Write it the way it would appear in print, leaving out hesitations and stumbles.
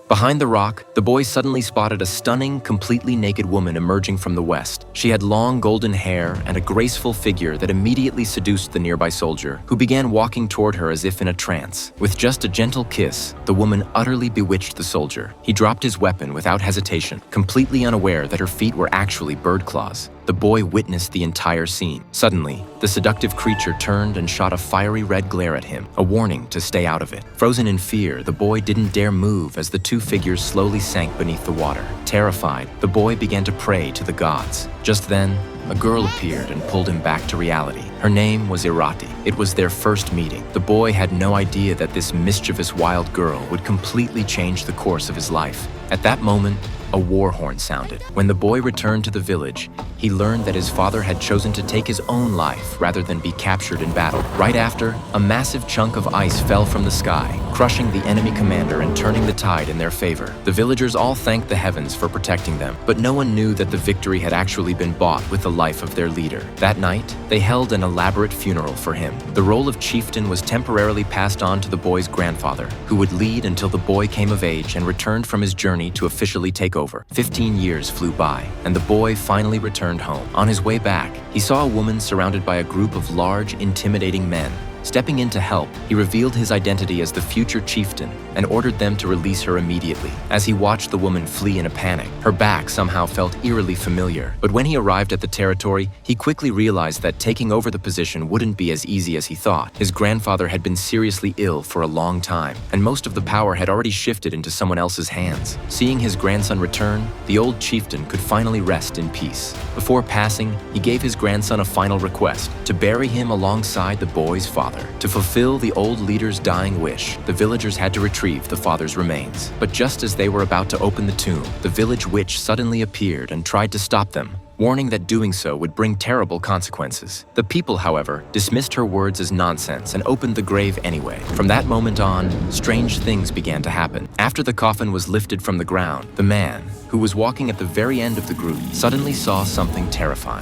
Behind the rock, the boy suddenly spotted a stunning, completely naked woman emerging from the west. She had long golden hair and a graceful figure that immediately seduced the nearby soldier, who began walking toward her as if in a trance. With just a gentle kiss, the woman utterly bewitched the soldier. He dropped his weapon without hesitation, completely unaware that her feet were actually bird claws. The boy witnessed the entire scene. Suddenly, the seductive creature turned and shot a fiery red glare at him, a warning to stay out of it. Frozen in fear, the boy didn't dare move as the two figures slowly sank beneath the water. Terrified, the boy began to pray to the gods. Just then, a girl appeared and pulled him back to reality. Her name was Irati. It was their first meeting. The boy had no idea that this mischievous wild girl would completely change the course of his life. At that moment, a war horn sounded. When the boy returned to the village, he learned that his father had chosen to take his own life rather than be captured in battle. Right after, a massive chunk of ice fell from the sky, crushing the enemy commander and turning the tide in their favor. The villagers all thanked the heavens for protecting them, but no one knew that the victory had actually been bought with the life of their leader. That night, they held an elaborate funeral for him. The role of chieftain was temporarily passed on to the boy's grandfather, who would lead until the boy came of age and returned from his journey to officially take over. 15 years flew by, and the boy finally returned home. On his way back, he saw a woman surrounded by a group of large, intimidating men. Stepping in to help, he revealed his identity as the future chieftain and ordered them to release her immediately. As he watched the woman flee in a panic, her back somehow felt eerily familiar. But when he arrived at the territory, he quickly realized that taking over the position wouldn't be as easy as he thought. His grandfather had been seriously ill for a long time, and most of the power had already shifted into someone else's hands. Seeing his grandson return, the old chieftain could finally rest in peace. Before passing, he gave his grandson a final request: to bury him alongside the boy's father. To fulfill the old leader's dying wish, the villagers had to retrieve the father's remains. But just as they were about to open the tomb, the village witch suddenly appeared and tried to stop them, warning that doing so would bring terrible consequences. The people, however, dismissed her words as nonsense and opened the grave anyway. From that moment on, strange things began to happen. After the coffin was lifted from the ground, the man, who was walking at the very end of the group, suddenly saw something terrifying.